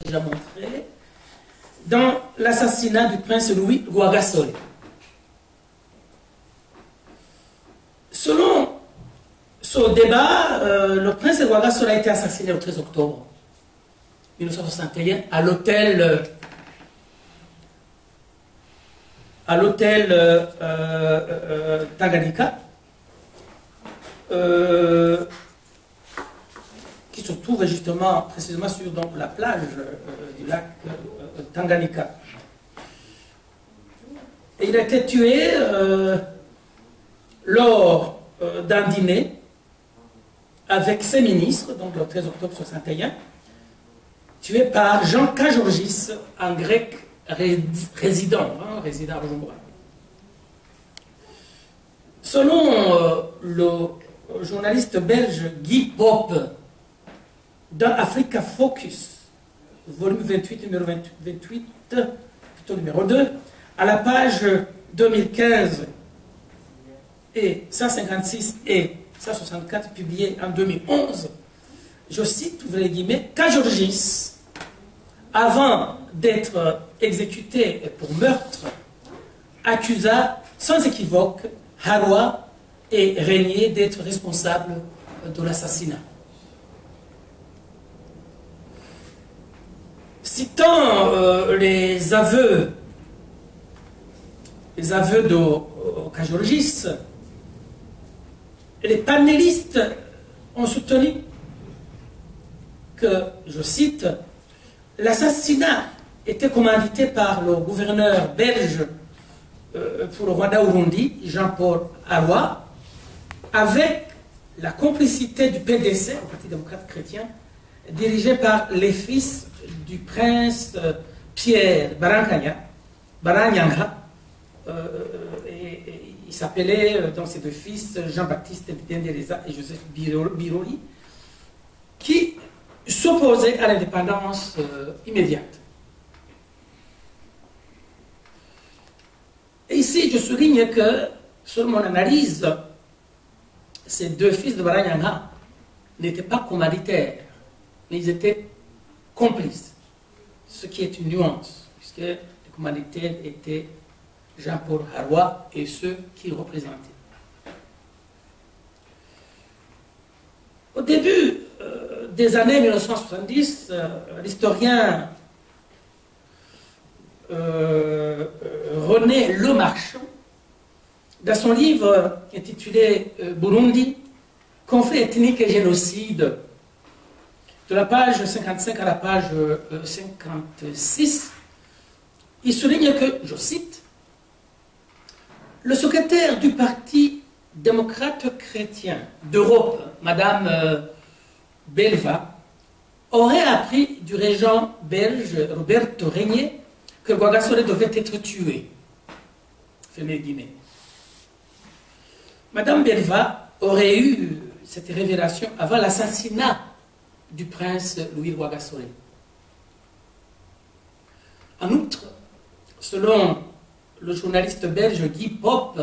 déjà montré, dans l'assassinat du prince Louis Rwagasore. Selon ce débat, le prince Rwagasore a été assassiné le 13 octobre 1961 à l'hôtel Tanganyika, qui se trouve justement précisément sur la plage du lac Tanganyika. Et il a été tué lors d'un dîner avec ses ministres, donc le 13 octobre 1961, tué par Jean Kajorgis, un grec résident à Bujumbura. Selon le journaliste belge Guy Pope, dans Africa Focus, volume 28, numéro 28, plutôt numéro 2, à la page 2015 et 156 et 164, publié en 2011, je cite, ouvrez les guillemets, Kajorgis, avant d'être exécuté pour meurtre, accusa sans équivoque Harwa et Régnier d'être responsables de l'assassinat. Citant les aveux de Kajorgis, les panélistes ont soutenu que, je cite, l'assassinat était commandité par le gouverneur belge pour le Rwanda-Urundi, Jean-Paul Harwa, avec la complicité du PDC, le Parti démocrate chrétien, dirigé par les fils du prince Pierre Baranyanga, et il s'appelait dans ses deux fils Jean-Baptiste Ndendereza et Joseph Biroli, qui s'opposaient à l'indépendance immédiate. Et ici, je souligne que, selon mon analyse, ces deux fils de Baranyanga n'étaient pas commanditaires, mais ils étaient complices, ce qui est une nuance, puisque les commanditaires étaient Jean-Paul Harwa et ceux qu'il représentait. Au début des années 1970, l'historien René Lemarchand, dans son livre intitulé Burundi, conflit ethnique et génocide, de la page 55 à la page 56, il souligne que, je cite, le secrétaire du Parti démocrate chrétien d'Europe, Madame Belva, aurait appris du régent belge Roberto Régnier que Rwagasore devait être tué. Fermez les guillemets. Madame Belva aurait eu cette révélation avant l'assassinat du prince Louis Rwagasore. En outre, selon le journaliste belge Guy Pope,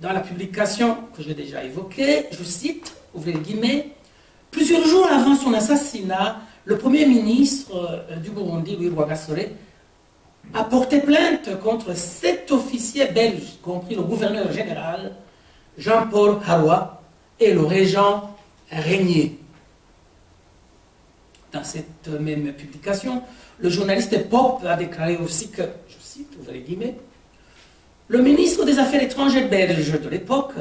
dans la publication que j'ai déjà évoquée, je cite, ouvrez les guillemets, plusieurs jours avant son assassinat, le premier ministre du Burundi, Louis Rwagasore, a porté plainte contre 7 officiers belges, y compris le gouverneur général Jean-Paul Harwa et le régent Régnier. Dans cette même publication, le journaliste Pope a déclaré aussi que, je cite, ouvrez les guillemets, le ministre des Affaires étrangères belge de l'époque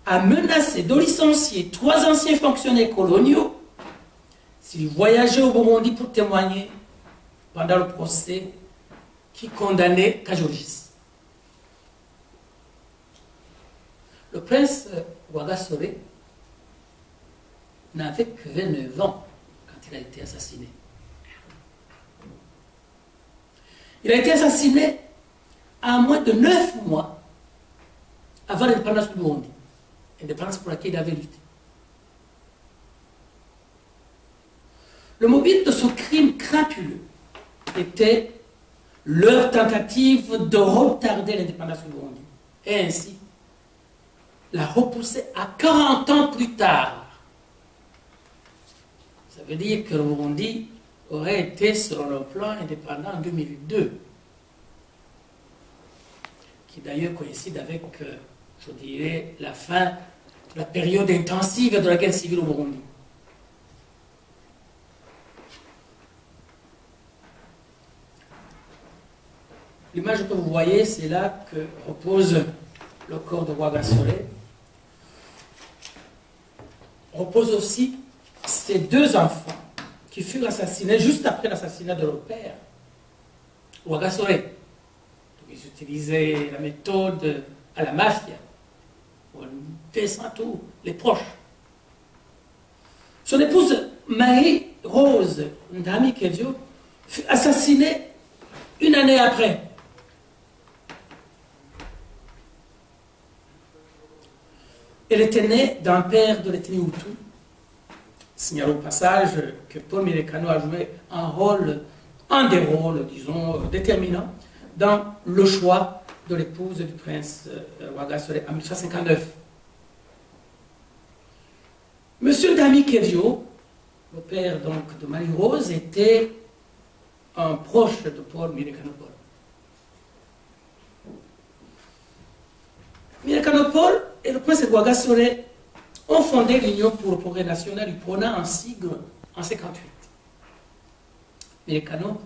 a menacé de licencier 3 anciens fonctionnaires coloniaux s'ils voyageaient au Burundi pour témoigner pendant le procès qui condamnait Kajorgis. Le prince Rwagasore n'avait que 29 ans quand il a été assassiné. Il a été assassiné à moins de 9 mois avant l'indépendance du Burundi, indépendance pour laquelle il avait lutté. Le mobile de ce crime crapuleux était leur tentative de retarder l'indépendance du Burundi et ainsi la repousser à 40 ans plus tard. Ça veut dire que le Burundi aurait été, selon le plan, indépendant en 2002, qui d'ailleurs coïncide avec, je dirais, la fin de la période intensive de la guerre civile au Burundi. L'image que vous voyez, c'est là que repose le corps de Rwagasore. Repose aussi ses deux enfants qui furent assassinés juste après l'assassinat de leur père, Rwagasore. Ils utilisaient la méthode à la mafia. On descend tous les proches. Son épouse Marie-Rose Ndami Kedjo fut assassinée une année après. Elle était née d'un père de l'ethnie Hutu. Signalons au passage que Paul Mirekano a joué un des rôles, disons, déterminants dans le choix de l'épouse du prince Rwagasore en 1859. Monsieur Ndami Kedjo, le père donc de Marie-Rose, était un proche de Paul Mirekano Paul. Mirekano Paul et le prince Rwagasore ont fondé l'Union pour le progrès national du Prona en sigle en 1958. Mirekano,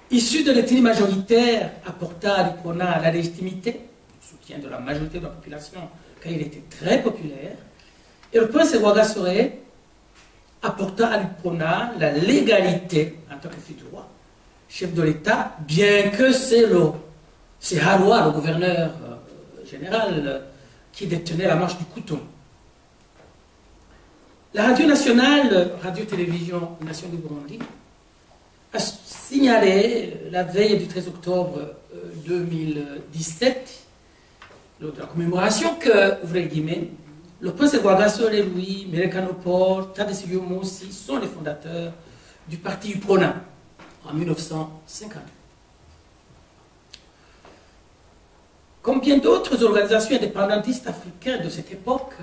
issu de l'ethnie majoritaire, apporta à l'Iprona la légitimité, le soutien de la majorité de la population, car il était très populaire, et le prince Rwagasore apporta à l'Iprona la légalité en tant que fils du roi, chef de l'État, bien que c'est Harwa, le gouverneur général, qui détenait la manche du couteau. La radio nationale, Radio-Télévision Nation du Burundi, a signalé la veille du 13 octobre 2017, lors de la commémoration, que, ouvrez guillemets, le prince Rwagasore, Louis, Mirekano Paul, Tadesse Moussi sont les fondateurs du parti UPRONA en 1950. Comme bien d'autres organisations indépendantistes africaines de cette époque,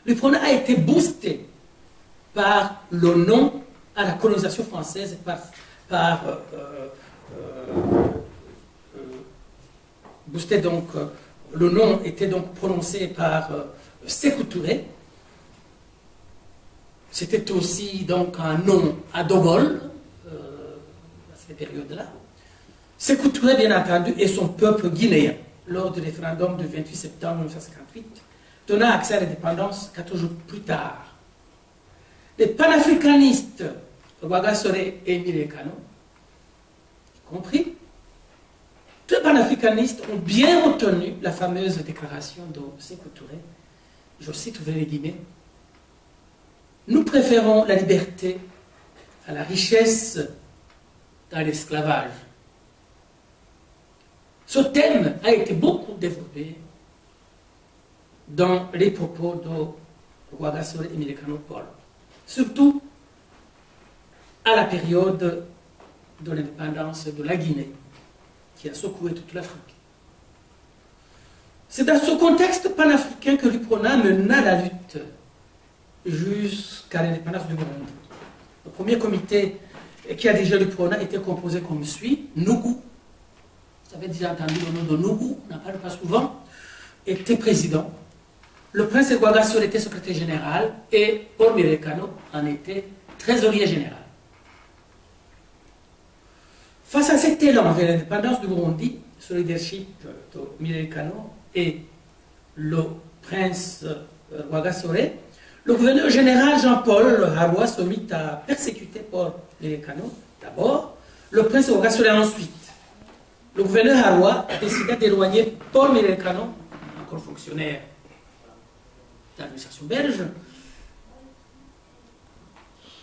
l'UPRONA a été boosté par le nom à la colonisation française, boosté donc, le nom était donc prononcé par Sékou Touré. C'était aussi donc un nom à Dogol, à cette période-là. Sékou Touré, bien entendu, et son peuple guinéen, lors du référendum du 28 septembre 1958, donna accès à l'indépendance 14 jours plus tard. Les panafricanistes, Rwagasore et Mirekano, compris, tous les panafricanistes ont bien retenu la fameuse déclaration de Sékou Touré. Je cite, ouvrez les guillemets, « Nous préférons la liberté à la richesse dans l'esclavage. » Ce thème a été beaucoup développé dans les propos de Rwagasore et Mirekano Paul, surtout à la période de l'indépendance de la Guinée, qui a secoué toute l'Afrique. C'est dans ce contexte panafricain que l'UPRONA mena la lutte jusqu'à l'indépendance du Burundi. Le premier comité qui a dirigé l'UPRONA était composé comme suit: Nougou, vous avez déjà entendu le nom de Nougou, on n'en parle pas souvent, était président. Le prince Rwagasore était secrétaire général et Paul Mirekano en était trésorier général. Face à cet élan vers l'indépendance du Burundi, sous le leadership de Mirekano et le prince Rwagasore, le gouverneur général Jean-Paul Harwa se mit à persécuter Paul Mirekano d'abord, le prince Rwagasore ensuite. Le gouverneur Harwa décida d'éloigner Paul Mirekano, encore fonctionnaire de l'administration belge,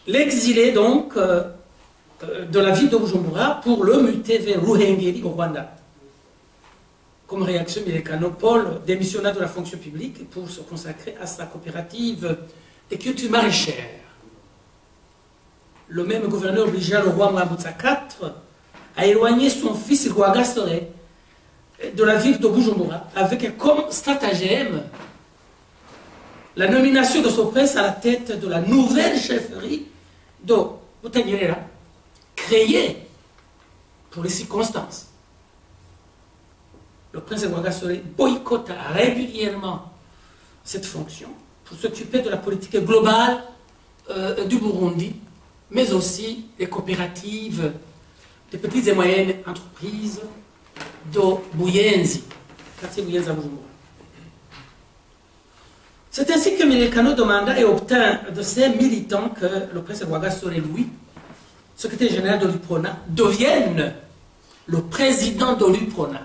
l'exilé donc de la ville de Bujumbura pour le muter vers Ruhengeri au Rwanda. Comme réaction, Mirekano Paul démissionna de la fonction publique pour se consacrer à sa coopérative des cultures maraîchères. Le même gouverneur obligea le roi Mwambutsa IV à éloigner son fils Rwagasore de la ville de Bujumbura avec comme stratagème la nomination de son prince à la tête de la nouvelle chefferie de Butanyerera, créé pour les circonstances. Le prince Rwagasore boycotta régulièrement cette fonction pour s'occuper de la politique globale du Burundi, mais aussi des coopératives, des petites et moyennes entreprises de Buyenzi, quartier Buyenzi à Bujumbura. C'est ainsi que Milekano demanda et obtint de ses militants que le prince Rwagasore Louis, secrétaire général de l'UPRONA, devienne le président de l'UPRONA.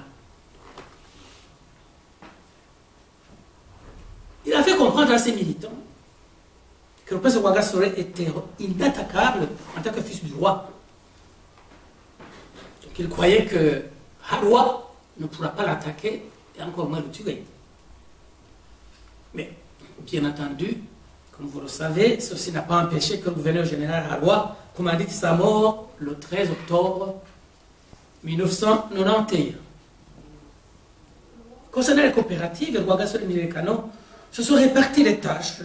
Il a fait comprendre à ses militants que le prince Rwagasore était inattaquable en tant que fils du roi. Donc il croyait que Harwa ne pourra pas l'attaquer et encore moins le tuer. Mais, bien entendu, comme vous le savez, ceci n'a pas empêché que le gouverneur général Harwa commandite sa mort le 13 octobre 1991. Concernant les coopératives, Rwagasore et Milekano se sont répartis les tâches.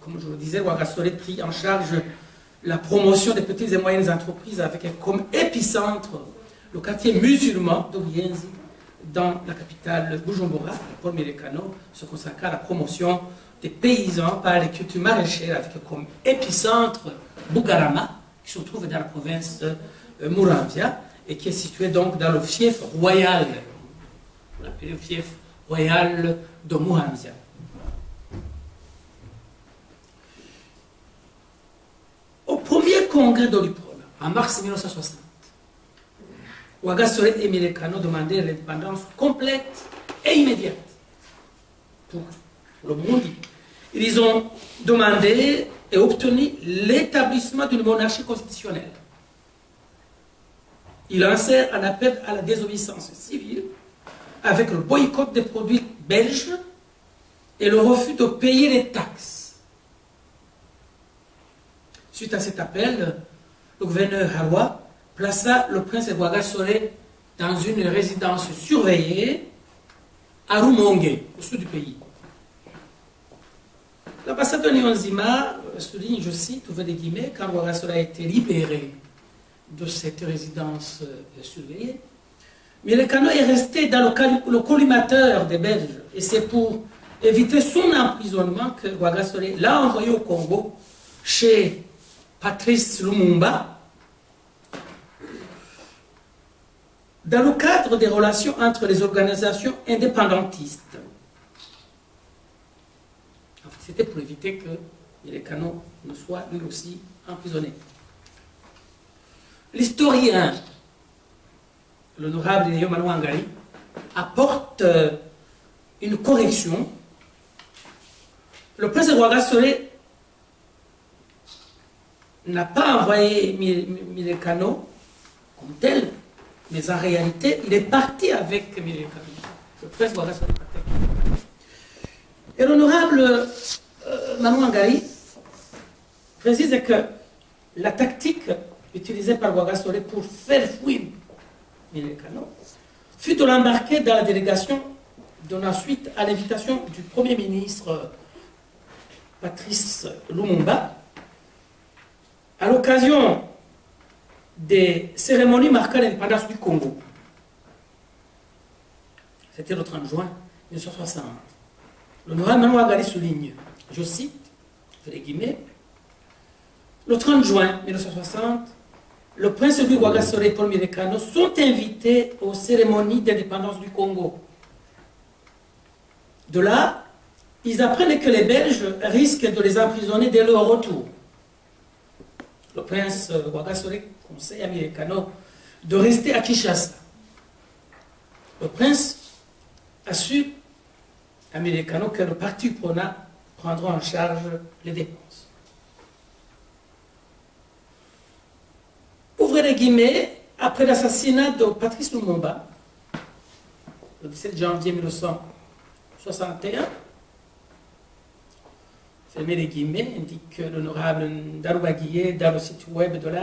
Comme je le disais, Rwagasore prit en charge la promotion des petites et moyennes entreprises avec comme épicentre le quartier musulman de Buyenzi dans la capitale Bujumbura. Paul Milekano se consacra à la promotion des paysans par les cultures maraîchères avec comme épicentre Bugarama, qui se trouve dans la province Muramvya et qui est situé donc dans le fief royal, on l'appelle le fief royal de Muramvya. Au premier congrès de l'UPRONA, en mars 1960, Rwagasore et Milekano demandaient l'indépendance complète et immédiate pour le Burundi. Ils ont demandé et obtenu l'établissement d'une monarchie constitutionnelle. Ils lancèrent un appel à la désobéissance civile avec le boycott des produits belges et le refus de payer les taxes. Suite à cet appel, le gouverneur Harwa plaça le prince Rwagasore dans une résidence surveillée à Rumonge, au sud du pays. L'ambassadeur Niyonzima souligne, je cite, ouvert des guillemets, quand Rwagasore a été libéré de cette résidence surveillée, Milekano est resté dans le collimateur des Belges, et c'est pour éviter son emprisonnement que Rwagasore l'a envoyé au Congo chez Patrice Lumumba, dans le cadre des relations entre les organisations indépendantistes. C'était pour éviter que Milekano ne soit lui aussi emprisonné. L'historien, l'honorable Léo Manouangari, apporte une correction. Le prince Rwagasore n'a pas envoyé Milekano comme tel, mais en réalité, il est parti avec Milekano. Le prince Rwagasore est parti avec Milekano. Et l'honorable Manouangari précise que la tactique utilisée par Rwagasore pour faire fuir Milekano fut de l'embarquer dans la délégation donnant suite à l'invitation du Premier ministre Patrice Lumumba à l'occasion des cérémonies marquant l'indépendance du Congo. C'était le 30 juin 1960. L'honorable Manouangari souligne, je cite, les guillemets, le 30 juin 1960, le prince Louis Rwagasore et Paul Milekano sont invités aux cérémonies d'indépendance du Congo. De là, ils apprennent que les Belges risquent de les emprisonner dès leur retour. Le prince Rwagasore conseille à Milekano de rester à Kinshasa. Le prince assure à Milekano que le parti UPRONA prendra en charge les dépenses. Ouvrez les guillemets, après l'assassinat de Patrice Lumumba, le 17 janvier 1961, fermez les guillemets, indique l'honorable Darouba Guillet dans le site web de la